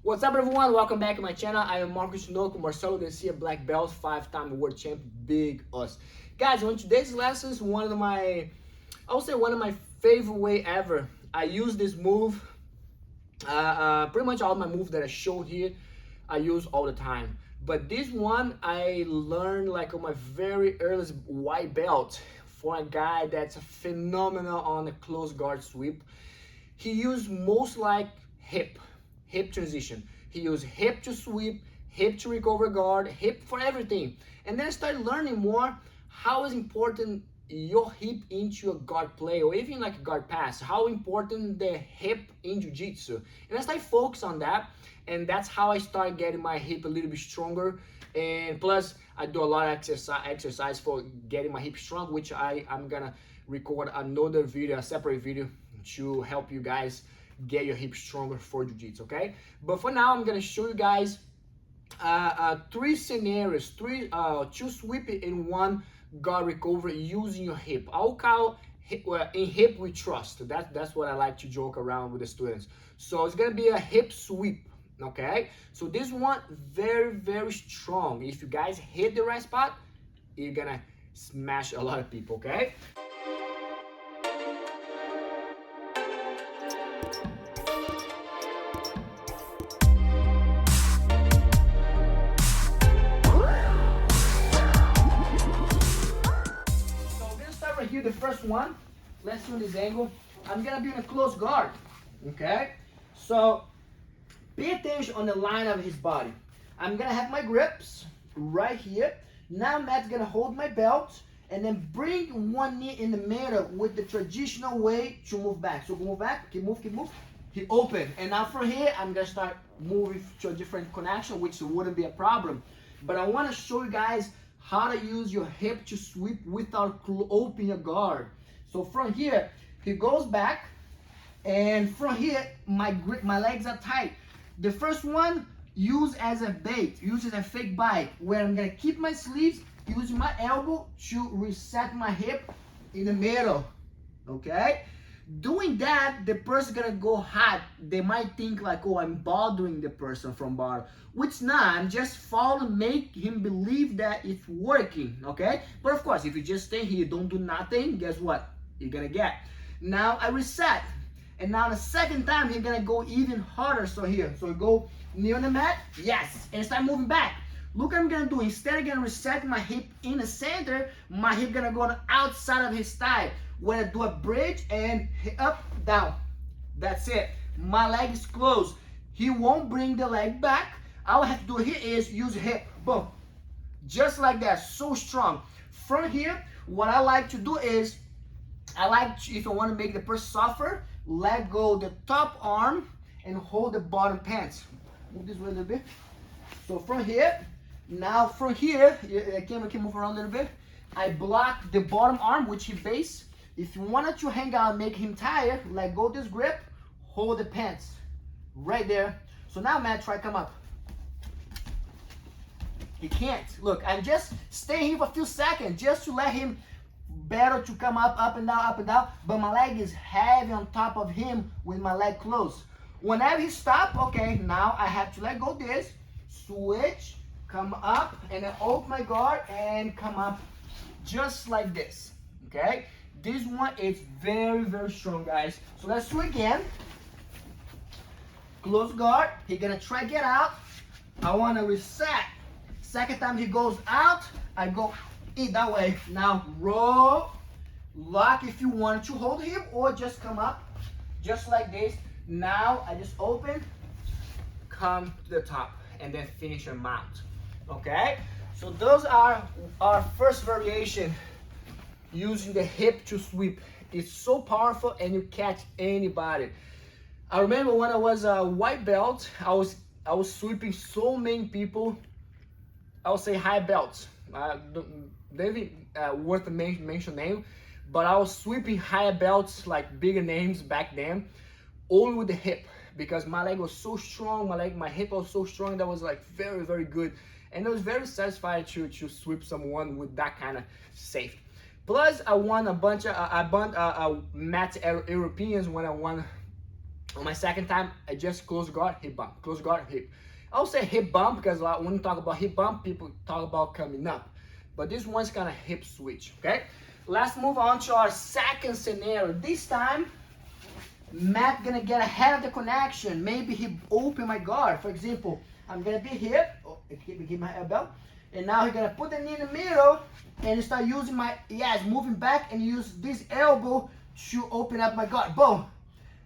What's up, everyone? Welcome back to my channel. I am Marcus Noco, Marcelo Garcia, black belt, 5-time world champ, big us. Guys, on today's lessons, I would say one of my favorite way ever. I use this move, pretty much all my moves that I showed here, I use all the time. But this one, I learned like on my very earliest white belt for a guy that's phenomenal on a close guard sweep. He used most like hip transition. He used hip to sweep, hip to recover guard, hip for everything. And then I started learning more how is important your hip into a guard play or even like a guard pass, how important the hip in Jiu-Jitsu. And I started focus on that, and that's how I started getting my hip a little bit stronger. And plus I do a lot of exercise for getting my hip strong, which I'm gonna record another video, a separate video, to help you guys get your hips stronger for Jiu-Jitsu, okay? But for now, I'm gonna show you guys three scenarios, two sweep and one guard recovery using your hip. I'll call in hip we trust. That's what I like to joke around with the students. So it's gonna be a hip sweep, okay? So this one, very strong. If you guys hit the right spot, you're gonna smash a lot of people, okay? Here, the first one, let's do this angle. I'm gonna be in a close guard, okay? So pay attention on the line of his body. I'm gonna have my grips right here. Now Matt's gonna hold my belt and then bring one knee in the middle with the traditional way to move back. So move back, keep move. He open, and now from here I'm gonna start moving to a different connection, which wouldn't be a problem. But I wanna show you guys how to use your hip to sweep without opening your guard. So from here, he goes back, and from here, my legs are tight. The first one, use as a bait, use as a fake bite, where I'm gonna keep my sleeves, using my elbow to reset my hip in the middle, okay? Doing that, the person gonna go hot. They might think like, oh, I'm bothering the person from bottom, which not. I'm just following, make him believe that it's working, okay? But of course, if you just stay here, don't do nothing, guess what? You're gonna get. Now I reset, and now the second time he's gonna go even harder. So here, so go knee on the mat, yes, and start moving back. Look what I'm gonna do. Instead of gonna reset my hip in the center, my hip gonna go on the outside of his thigh. When I do a bridge and up, down. That's it. My leg is closed. He won't bring the leg back. All I have to do here is use hip. Boom. Just like that. So strong. From here, what I like to do is, if I want to make the person suffer, let go the top arm and hold the bottom pants. Move this way a little bit. So from here, now from here, I can move around a little bit. I block the bottom arm, which he base. If you wanted to hang out and make him tired, let go this grip, hold the pants. Right there. So now Matt, try come up. He can't. Look, I'm just staying here for a few seconds just to let him better to come up and down, but my leg is heavy on top of him with my leg closed. Whenever he stop, okay, now I have to let go this, switch, come up, and then open my guard and come up just like this, okay? This one is very strong, guys. So let's do it again. Close guard. He's gonna try get out. I wanna reset. Second time he goes out, I go in that way. Now roll, lock if you want to hold him, or just come up, just like this. Now I just open, come to the top, and then finish your mount. Okay? So those are our first variation. Using the hip to sweep. It's so powerful and you catch anybody. I remember when I was a white belt, I was sweeping so many people. I would say high belts. They worth a mention name, but I was sweeping higher belts, like bigger names back then, only with the hip, because my leg was so strong, my hip was so strong, that was like very good. And it was very satisfying to sweep someone with that kind of safety. Plus, I won a bunch of Mat Europeans when I won On my second time, I just close guard, hip bump, close guard, hip. I'll say hip bump because when you talk about hip bump, people talk about coming up. But this one's kind of hip switch, okay? Let's move on to our second scenario. This time, Matt gonna get ahead of the connection. Maybe he open my guard. For example, I'm gonna be here. Oh, I keep my elbow. And now he's gonna put the knee in the middle and start using my, moving back and use this elbow to open up my guard. Boom.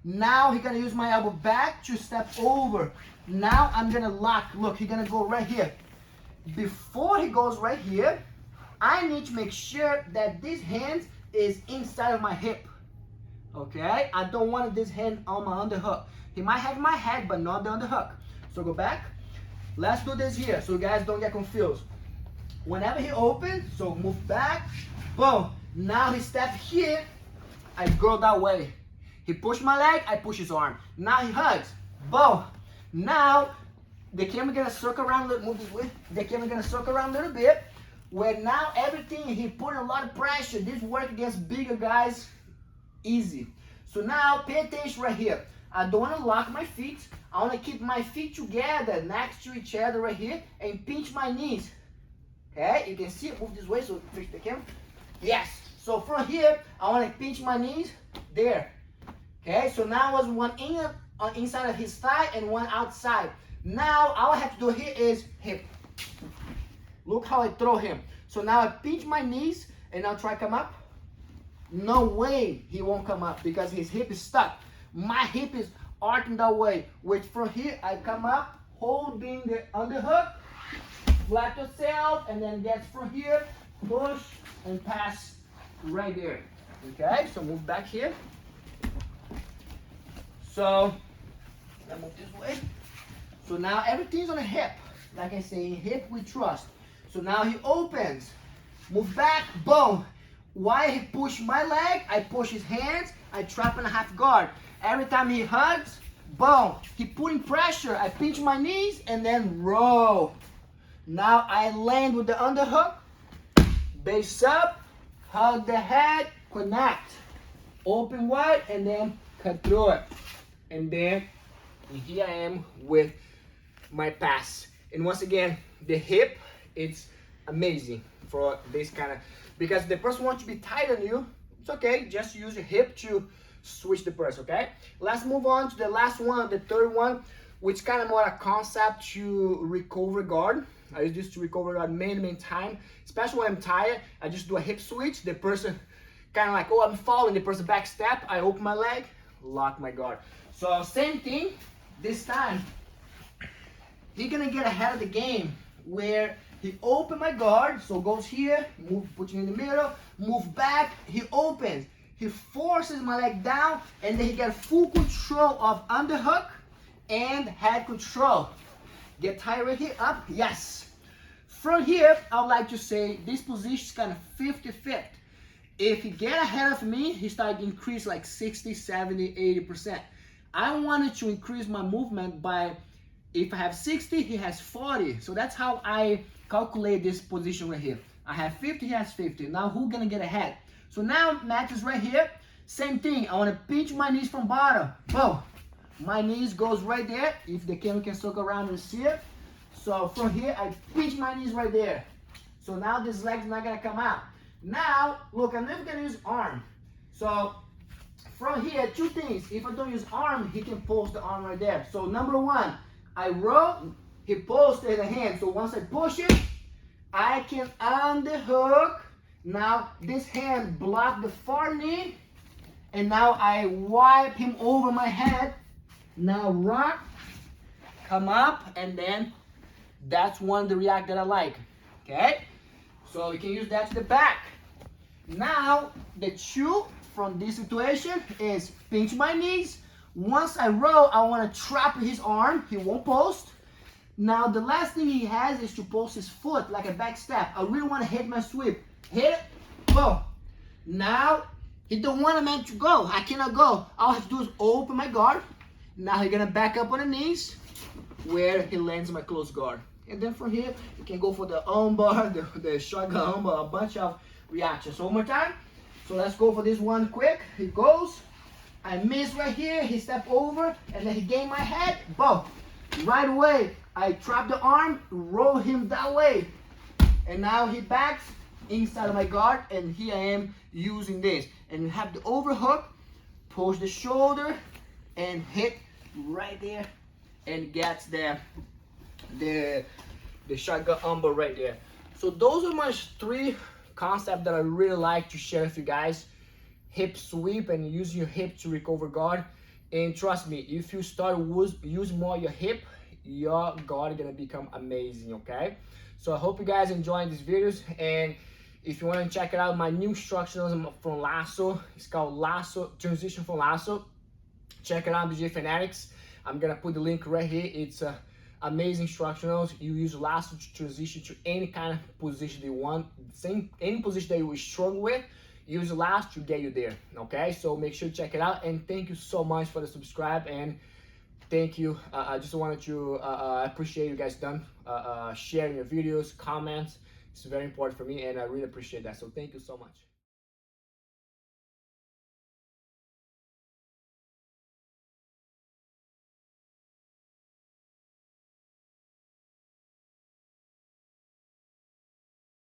Now he's gonna use my elbow back to step over. Now I'm gonna lock. Look, he's gonna go right here. Before he goes right here, I need to make sure that this hand is inside of my hip. Okay? I don't want this hand on my underhook. He might have my head, but not the underhook. So go back. Let's do this here so you guys don't get confused. Whenever he opens, so move back. Boom. Now he steps here. I go that way. He pushed my leg, I push his arm. Now he hugs. Boom. Now the camera gonna circle around, move this way. The camera gonna circle around a little bit. Where now everything, he put a lot of pressure. This work against bigger guys, easy. So now pay attention right here. I don't wanna lock my feet. I wanna keep my feet together next to each other right here and pinch my knees. Okay, you can see it, move this way so face the camera. Yes, so from here, I wanna pinch my knees, there. Okay, so now was one inside of his thigh and one outside. Now, all I have to do here is hip. Look how I throw him. So now I pinch my knees and I'll try to come up. No way he won't come up because his hip is stuck. My hip is arching that way. Which from here, I come up, holding the underhook, flap yourself, and then get from here, push, and pass right there. Okay, so move back here. So, I move this way. So now everything's on the hip. Like I say, hip we trust. So now he opens. Move back, boom. Why he push my leg, I push his hands, I trap in a half guard. Every time he hugs, boom. He putting pressure, I pinch my knees and then roll. Now I land with the underhook, base up, hug the head, connect. Open wide and then cut through it. And then here I am with my pass. And once again, the hip, it's amazing for this kind of, because the person wants to be tight on you, it's okay, just use your hip to switch the person, okay? Let's move on to the last one, the third one, which kind of more a concept to recover guard. I use this to recover guard many time, especially when I'm tired. I just do a hip switch, the person kind of like, oh, I'm falling, the person back step, I open my leg, lock my guard. So same thing, this time, he's gonna get ahead of the game where he open my guard, so goes here, move, put you in the middle, move back, he opens, he forces my leg down, and then he gets full control of underhook and head control. Get tight right here, up, yes. From here, I would like to say this position is kind of 50-50. If he get ahead of me, he start to increase like 60, 70, 80%. I wanted to increase my movement by, if I have 60, he has 40. So that's how I calculate this position right here. I have 50, he has 50. Now who's gonna get ahead? So now Matt is right here. Same thing, I wanna pinch my knees from bottom. Boom. My knees goes right there. If the camera can circle around and see it. So from here, I pinch my knees right there. So now this leg's not gonna come out. Now, look, I'm never gonna use arm. So from here, two things. If I don't use arm, he can post the arm right there. So number one, I roll, he posted the hand. So once I push it, I can underhook. Now this hand block the far knee. And now I wipe him over my head. Now rock, come up, and then that's one of the react that I like. Okay? So you can use that to the back. Now the two from this situation is pinch my knees. Once I roll, I want to trap his arm. He won't post. Now the last thing he has is to post his foot like a back step. I really want to hit my sweep. Hit it. Boom. Now he don't want a man to go. I cannot go. All I have to do is open my guard. Now he's gonna back up on the knees where he lands my close guard. And then from here, you can go for the armbar, the shotgun armbar, a bunch of reactions. So one more time. So let's go for this one quick. He goes. I miss right here, he stepped over, and then he gained my head, boom. Right away, I trap the arm, roll him that way. And now he backs inside of my guard, and here I am using this. And have the overhook, push the shoulder, and hit right there, and gets the shotgun umber right there. So those are my 3 concepts that I really like to share with you guys. Hip sweep and using your hip to recover guard. And trust me, if you start use more your hip, your guard is gonna become amazing, okay? So I hope you guys enjoying these videos, and if you want to check it out, my new instructionals from Lasso, it's called Lasso, Transition from Lasso. Check it out, DJ Fanatics. I'm gonna put the link right here. It's amazing instructionals. You use Lasso to transition to any kind of position you want. Any position that you struggle with, use Lasso to get you there, okay? So make sure to check it out, and thank you so much for the subscribe, and thank you. I just wanted to appreciate you guys done sharing your videos, comments. It's very important for me, and I really appreciate that. So thank you so much.